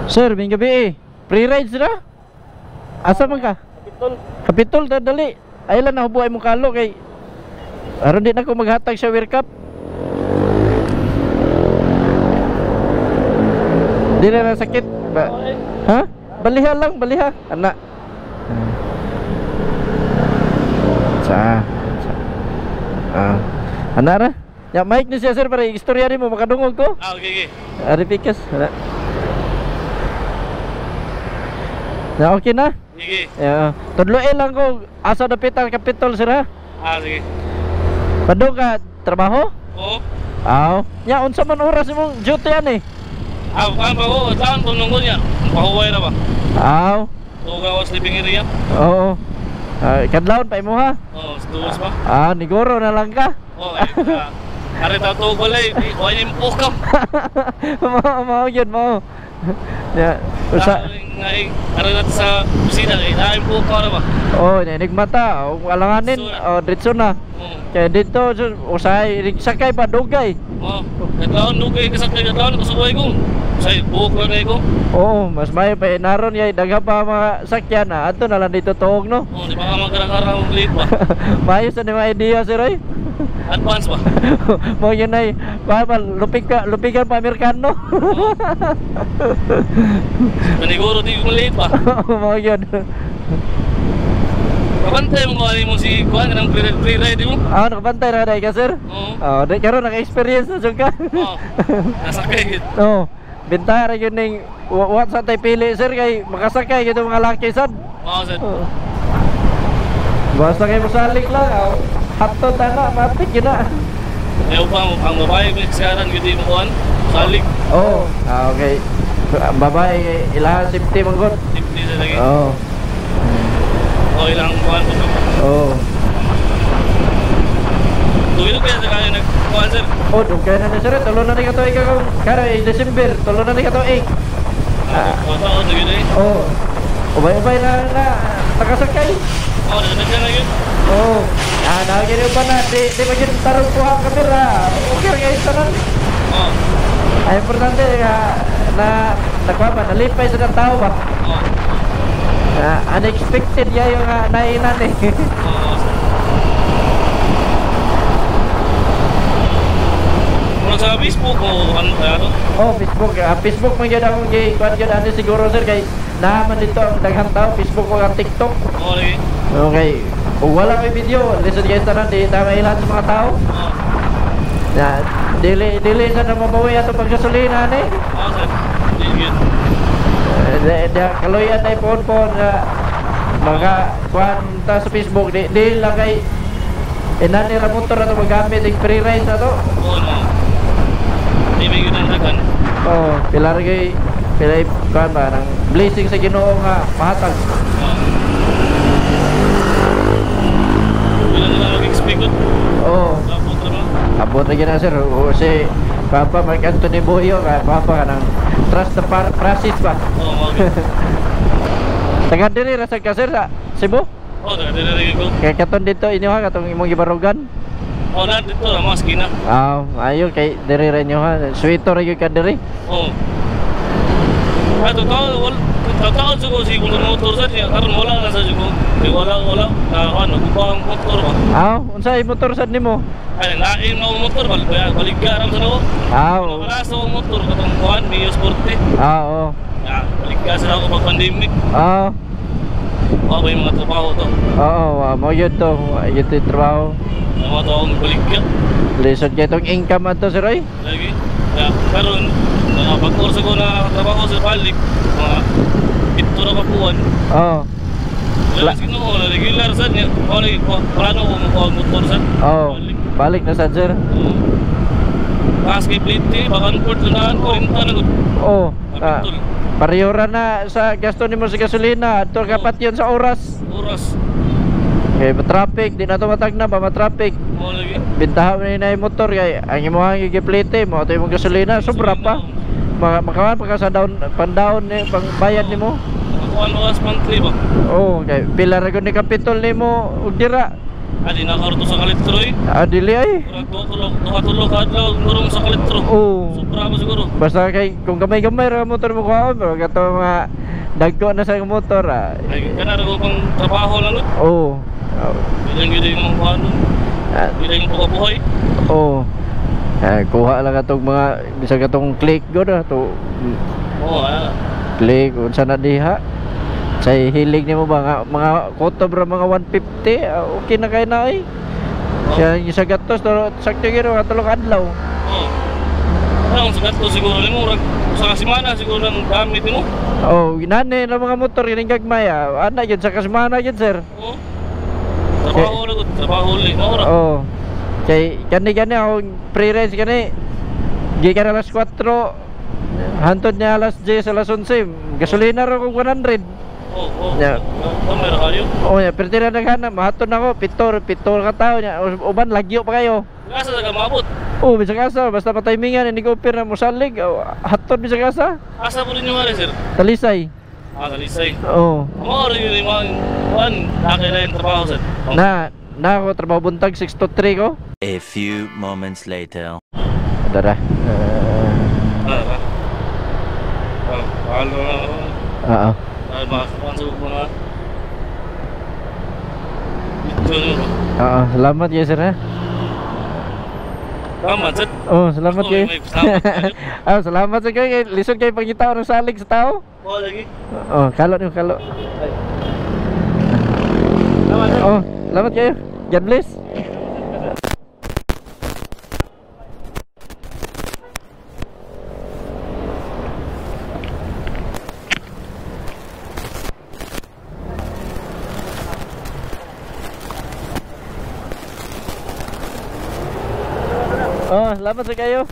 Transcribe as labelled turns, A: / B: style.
A: Sir, may gabi eh. Free rides na? Asa man ka?
B: Kapitol.
A: Kapitol, dali. Ay lang na hubuhay mong kalo kay aron din ako maghatag shower cup. Di na sakit ba? Ha? Baliha lang, baliha. Anak. Sa. Anak ra? Ya, mic ni siya sir para istorya ni mo makadungog ko.
B: Okay.
A: Ari pikas. Na okay na?
B: Sige.
A: Tudloy lang ko asa dapit ang Kapitol sir ha?
B: Sige.
A: Padung ka trabaho?
B: Oo.
A: Aw. Nya unsa man oras imong duty ani?
B: Kan ba ko? Saan tunong ko niya? Pahuway na ba?
A: Aw.
B: Tugaw sleeping area?
A: Oo. Kadlawon pa imo ha?
B: Oo, stuwas ba?
A: Niguro na lang ka.
B: Oo, ari tato ko lay, wala ni pukam.
A: Mao yun mo. Ya, usa.
B: Ari nat sa kusina kay naim pukam na ba?
A: Oh, enigmata, alanganin, diretso na. Kaya dito usay sakay pa dugay.
B: Oo. Kadlawon dugay kasakay kadlawon kusuway ko. Say buok na ko.
A: Oo, mas may pa naron yay dagha pa mga sakyan na. Ato na lang dito tuog no.
B: Oo, di ba ka magkarang-karang ulit ba?
A: Mayos na mga idea sir ay.
B: Advance ba?
A: Mo yun ay lupikan pa Amerikano.
B: Paniguro di ko late ba?
A: Mo yun.
B: Kapantay mo kung mo si Kuan ng free ride mo?
A: Nakabantay na ka sir?
B: Oo.
A: Di karon naka-experience na dyan ka.
B: Oo. Nasakay.
A: Oo. Bintara yun yung what sa tayo pili sir kay makasakay yung mga laki sad.
B: Oo sir.
A: Basta kayo masalik lang. Hapto tana, matik yun na.
B: Ayaw pa mo, ang babae mo sekarang hindi mo kuhan, salik.
A: Oo. Okay. Babae, ilahan safety manggot.
B: Safety sa lagi.
A: Oo.
B: O ilang kuhan po.
A: Oo.
B: Tuwilo kaya sa kanya nagkuhan sir?
A: Doon kaya na sir, tulo na ni kato ikaw. Kaya December, tulo na ni kato
B: O taon na yun eh.
A: Oo. Ubay-ubay na nakasakay.
B: O, nagdagyan na yun.
A: Oo. Nakagyan pa na, di magiging tarong po ang kamera. Okay kayo sa nan.
B: O.
A: Ay, importante nakuha ba, nalipay sa ng tao ba?
B: O.
A: Unexpected ya yung nainan eh.
B: O. Mula sa Facebook o ano kaya to?
A: Facebook. Facebook mo yun akong kuhan yun ano siguro sir kay naman dito ang daghang tao. Facebook o ang TikTok.
B: O, lagi.
A: Okay. Kung wala may video, listen guys tanan, di tama ilan sa mga tao.
B: O.
A: Dili sa na mabawi ato paggasolina ni.
B: O, sir. Hindi yun.
A: Kaloyan na ipon-pon na mga kuhan ta sa Facebook. Di lang kay inani ra motor na ito magamit yung free ride na to.
B: O, no. Hindi may yun ang dagan.
A: Pilar kay pilay kuhan ba ng blessing sa Ginoo nga mahatag.
B: O. Wala nila mag-expect ko. Tapos naman.
A: Abot na gina sir. Si Papa Mark Anthony Boyo, Papa ka ng trust the process ba?
B: Oo, okay.
A: Taga diri ra ka sir sa Cebu?
B: Oo, nagdadalagay ko.
A: Kaya katon dito inyo ha, katong imong gibarugan.
B: Oo, na dito na mga skina.
A: Ayo kay diri ra inyo ha. Sweeto ra gyud ka diri.
B: Oo. Totoo siguro si kung motor sa niya, karon wala na sa siguro. Wala. Ano, kubang motor ba?
A: Unsay motor sad nimo?
B: Ay, lain mo motor, balik ka ram sa loob. Wala sa motor, katong kuhan, Mio Sporte.
A: Oo.
B: Balik ka sa ako pag pandemic. Oo, ba yung mga trabaho to?
A: Oo, mo yun to. Yun to yung trabaho.
B: Mga taong balik ka.
A: Lisod kayo itong income ato sir ay?
B: Lagi. Karon, pag-kurso ko na trabaho sa balik, mga ito na kapuan.
A: Oo.
B: Lalas ginoo, regular sa niya. Plano ko makuha ang motor sa
A: balik na sad sir.
B: Paskay plate, baka port na 40 na gud.
A: Pariyura na sa gasto nimo sa gasolina. Ato kapat yun sa oras. Kaya traffic, di na ito matagna ba ma-traffic.
B: Oo lagi.
A: Bintahan mo na yung motor kaya ang imuhang gigiplite mo ito yung gasolina, sobra pa. Makawan pa ka sa pandown ni pangbayad nimo.
B: Kuan was monthly ba?
A: Kay pila ra gud ni Kapitol nimo ug dira.
B: Adi nakaroto sa kalitro eh.
A: Dili ay.
B: Tulog adlaw ngurong sa kalitro.
A: Oo.
B: Sobra mo siguro.
A: Basta kay kung gamay-gamay ra motor mo kuha, pero kato mga dagko na sa motor ah.
B: Ay kana ra ko pang trabaho lang no.
A: Oo.
B: Bilang gyud yung mga ano. Bilang yung pagkabuhay.
A: Oo. Kuha lang katong mga bisa katong click god to.
B: Oo,
A: Click unsa na diha. Say hilig nimo ba nga mga koto bra mga 150, okay na kay na ay. Siya yung sa gatos sakto gyud katulog adlaw.
B: Oo. Ang sagat ko siguro nimo murag sa kasimana siguro lang gamit mo.
A: Oh, ginani na mga motor ining gagmay ana gyud sa kasmana gyud sir.
B: Oo. Trabaho ulit mo ra.
A: Oh. Kay kani ako pre-range kani. Gikan alas 4 hantod niya alas 10 alas 11. Gasolina ra ko 100.
B: Oo.
A: Yeah.
B: Kamay ra kayo.
A: Oh, ya pero tira naghanap mahaton ako pito ka tao niya. Uban lagyo pa kayo.
B: Asa ka maabot?
A: Oh, bisa kasa basta pa-timingan ni opera na mo salig. Haton bisa kasa.
B: Asa po rin yung ari sir?
A: Talisay.
B: Talisay.
A: Oh.
B: Amo rin yung mga nakailan trabaho sir.
A: Na ako trabaho buntag 6 to 3 ko.
C: A few moments later.
A: Dara.
B: Paano na ako?
A: Oo.
B: Masuk mga ito nyo.
A: Oo, salamat kayo sir ha.
B: Salamat sir.
A: Oh, salamat kayo. Salamat sa kayo. Lisod kayo pagkita ng salig sa tao.
B: Oo, lagi.
A: Oh, kalo niyo, kalo.
B: Salamat sir.
A: Oh, salamat kayo. God bless. Oh, salamat sa kayo.